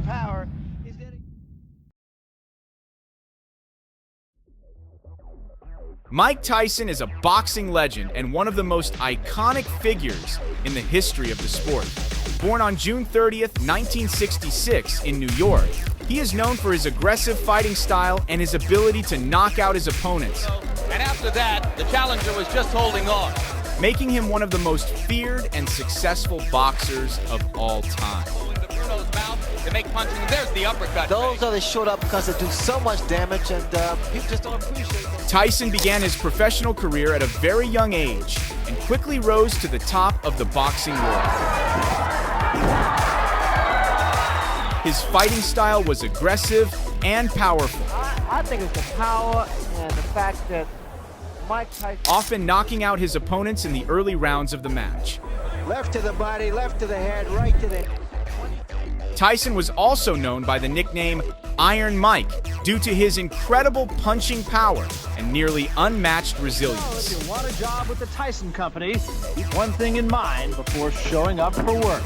power. He's getting... Mike Tyson is a boxing legend and one of the most iconic figures in the history of the sport. Born on June 30th, 1966 in New York, he is known for his aggressive fighting style and his ability to knock out his opponents. And after that, the challenger was just holding on, making him one of the most feared and successful boxers of all time. the Bruno's mouth to make punching. There's the uppercut. Those are the short uppercuts that do so much damage, and people just don't appreciate them. Tyson began his professional career at a very young age and quickly rose to the top of the boxing world. His fighting style was aggressive and powerful, I think it's the power and the fact that Mike Tyson... often knocking out his opponents in the early rounds of the match. Left to the body, left to the head, right to the... Tyson was also known by the nickname Iron Mike due to his incredible punching power and nearly unmatched resilience. If you want a job with the Tyson Company, keep one thing in mind before showing up for work.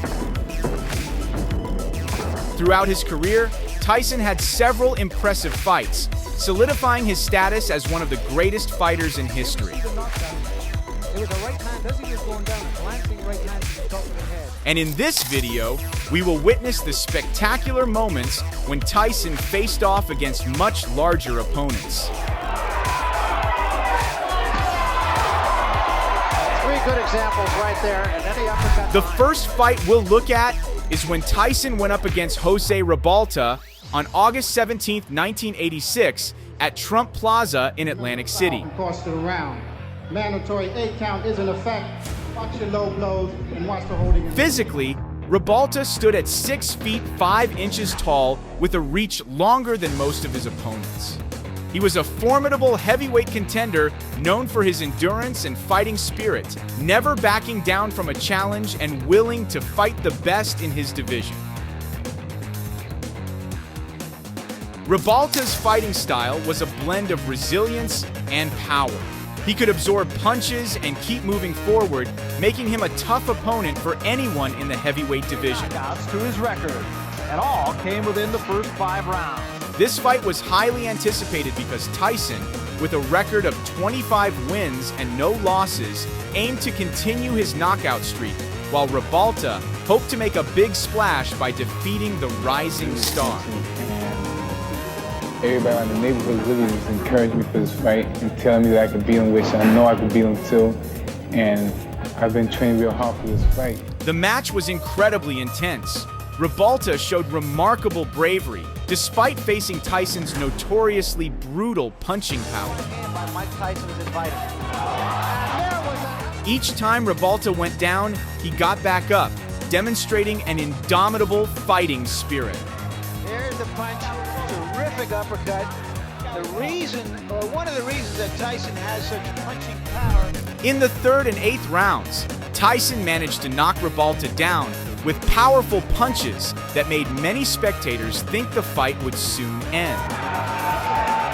Throughout his career, Tyson had several impressive fights, solidifying his status as one of the greatest fighters in history. It was the right time. Doesn't he just going down, glancing right time to the top of the head. And in this video, we will witness the spectacular moments when Tyson faced off against much larger opponents. Three good examples right there, and then the uppercut. The first fight we'll look at is when Tyson went up against Jose Ribalta on August 17, 1986 at Trump Plaza in Atlantic City. Cost of the round. Mandatory 8 count is in effect. Watch your low blows and watch the holding. Physically, Ribalta stood at 6 feet 5 inches tall with a reach longer than most of his opponents. He was a formidable heavyweight contender known for his endurance and fighting spirit, never backing down from a challenge and willing to fight the best in his division. Ribalta's fighting style was a blend of resilience and power. He could absorb punches and keep moving forward, making him a tough opponent for anyone in the heavyweight division. Knockouts to his record, and all came within the first 5 rounds. This fight was highly anticipated because Tyson, with a record of 25 wins and no losses, aimed to continue his knockout streak, while Ribalta hoped to make a big splash by defeating the rising star. Everybody in the neighborhood really just encouraged me for this fight and telling me that I could beat him, which I know I could beat him too. And I've been training real hard for this fight. The match was incredibly intense. Ribalta showed remarkable bravery, despite facing Tyson's notoriously brutal punching power. By Mike Tyson was invited. Each time Ribalta went down, he got back up, demonstrating an indomitable fighting spirit. There's the punch. Terrific uppercut. One of the reasons that Tyson has such punching power. In the 3rd and 8th rounds, Tyson managed to knock Ribalta down with powerful punches that made many spectators think the fight would soon end.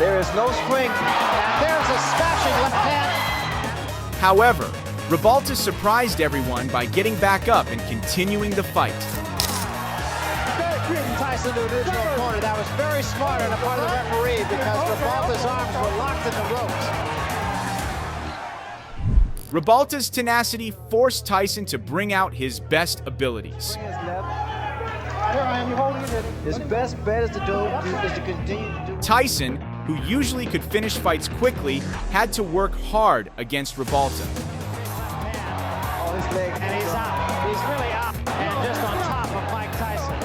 There is no spring, and there's a smashing left hand. However, Ribalta surprised everyone by getting back up and continuing the fight. Tyson to the original corner. That was very smart on the part of the referee because Ribalta's arms were locked in the ropes. Ribalta's tenacity forced Tyson to bring out his best abilities. His best bet is to continue to do. Tyson, who usually could finish fights quickly, had to work hard against Ribalta. Oh, his leg. And he's out. He's really out. And just on top of Mike Tyson.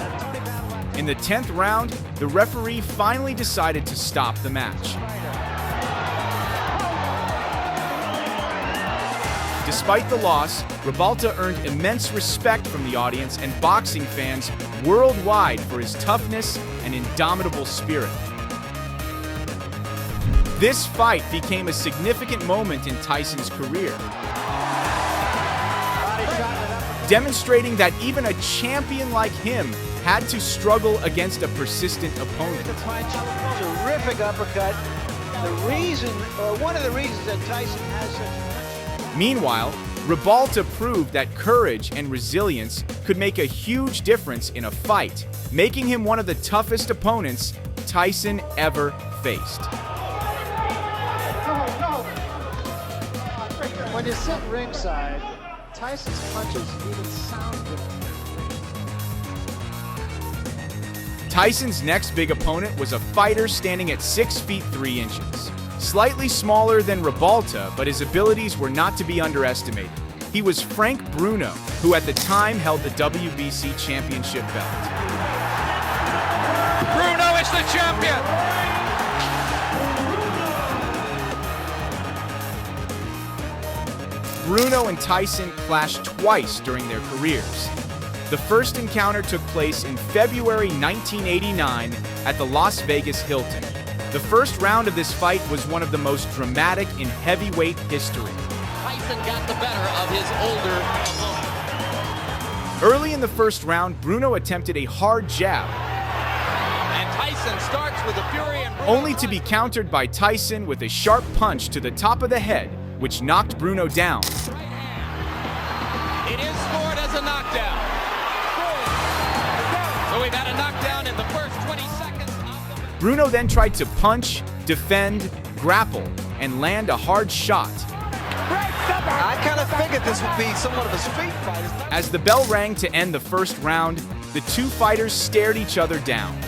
In the 10th round, the referee finally decided to stop the match. Despite the loss, Ribalta earned immense respect from the audience and boxing fans worldwide for his toughness and indomitable spirit. This fight became a significant moment in Tyson's career, demonstrating that even a champion like him had to struggle against a persistent opponent. The punch, terrific uppercut. One of the reasons that Tyson has such punching. Meanwhile, Ribalta proved that courage and resilience could make a huge difference in a fight, making him one of the toughest opponents Tyson ever faced. When you sit ringside, Tyson's punches even sound different. Tyson's next big opponent was a fighter standing at 6 feet 3 inches. Slightly smaller than Ribalta, but his abilities were not to be underestimated. He was Frank Bruno, who at the time held the WBC championship belt. Bruno is the champion. Bruno and Tyson clashed twice during their careers. The first encounter took place in February 1989 at the Las Vegas Hilton. The first round of this fight was one of the most dramatic in heavyweight history. Tyson got the better of his older opponent. Early in the first round, Bruno attempted a hard jab, And Tyson starts with a fury and Bruno only to be countered by Tyson with a sharp punch to the top of the head, which knocked Bruno down. right hand. It is scored as a knockdown. So we've had a knockdown in the first 20 seconds of the... Bruno then tried to punch, defend, grapple, and land a hard shot. I kind of figured this would be somewhat of a street fight. As the bell rang to end the first round, the two fighters stared each other down. The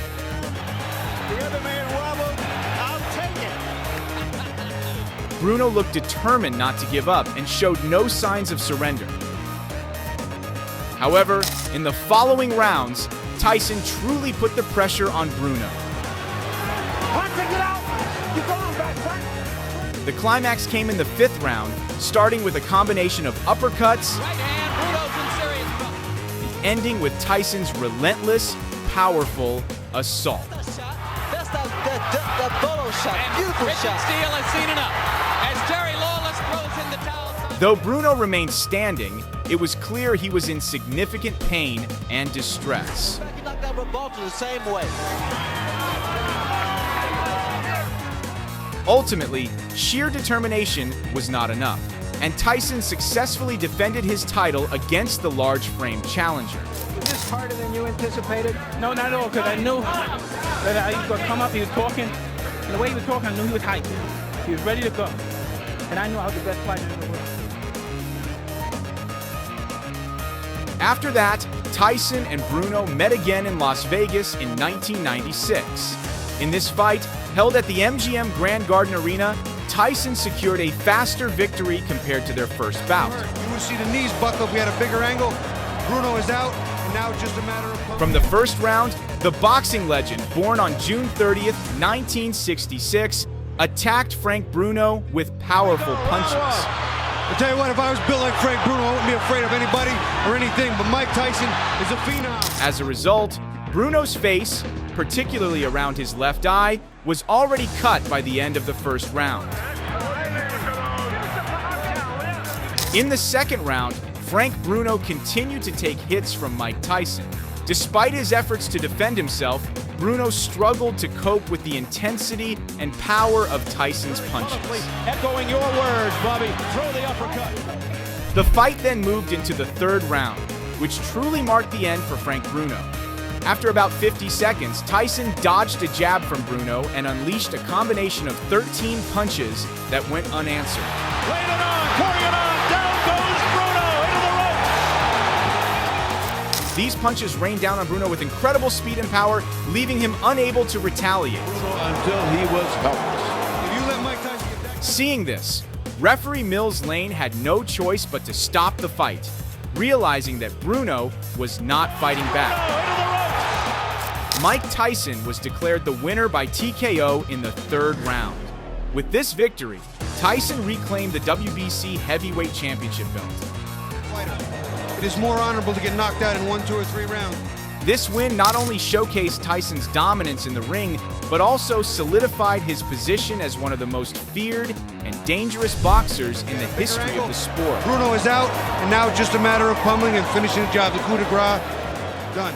other man wobbled. I'll take it. Bruno looked determined not to give up and showed no signs of surrender. However, in the following rounds, Tyson truly put the pressure on Bruno. The climax came in the 5th round, starting with a combination of uppercuts Right hand, Bruno's in serious trouble. and ending with Tyson's relentless, powerful assault. That's the bolo shot. And Beautiful Richard shot. Steele has seen enough. As Jerry Lawless throws in the towel. Though Bruno remained standing, it was clear he was in significant pain and distress. He knocked out Ribalta the same way. Ultimately, sheer determination was not enough, and Tyson successfully defended his title against the large-frame challenger. Was this harder than you anticipated? No, not at all, because I knew that he was going to come up, he was talking, and the way he was talking, I knew he was hyped. He was ready to go. And I knew I was the best fighter in the world. After that, Tyson and Bruno met again in Las Vegas in 1996. In this fight, held at the MGM Grand Garden Arena, Tyson secured a faster victory compared to their first bout. You will see the knees buckle. We had a bigger angle. Bruno is out, and now it's just a matter of... From the first round, the boxing legend, born on June 30th, 1966, attacked Frank Bruno with powerful punches. I'll tell you what, if I was built like Frank Bruno, I wouldn't be afraid of anybody or anything, but Mike Tyson is a phenom. As a result, Bruno's face, particularly around his left eye, was already cut by the end of the first round. In the second round, Frank Bruno continued to take hits from Mike Tyson. Despite his efforts to defend himself, Bruno struggled to cope with the intensity and power of Tyson's punches. Echoing your words, Bobby. Throw the uppercut. The fight then moved into the third round, which truly marked the end for Frank Bruno. After about 50 seconds, Tyson dodged a jab from Bruno and unleashed a combination of 13 punches that went unanswered. Laying it on, pouring it on. Down goes Bruno into the ropes. These punches rained down on Bruno with incredible speed and power, leaving him unable to retaliate. Until he was helpless. If you let Mike Tyson get that... Seeing this, referee Mills Lane had no choice but to stop the fight, realizing that Bruno was not fighting back. Mike Tyson was declared the winner by TKO in the third round. With this victory, Tyson reclaimed the WBC Heavyweight Championship belt. It is more honorable to get knocked out in 1, 2, or 3 rounds. This win not only showcased Tyson's dominance in the ring, but also solidified his position as one of the most feared and dangerous boxers in the history of the sport. Bruno is out, and now it's just a matter of pummeling and finishing the job. The coup de grace, done.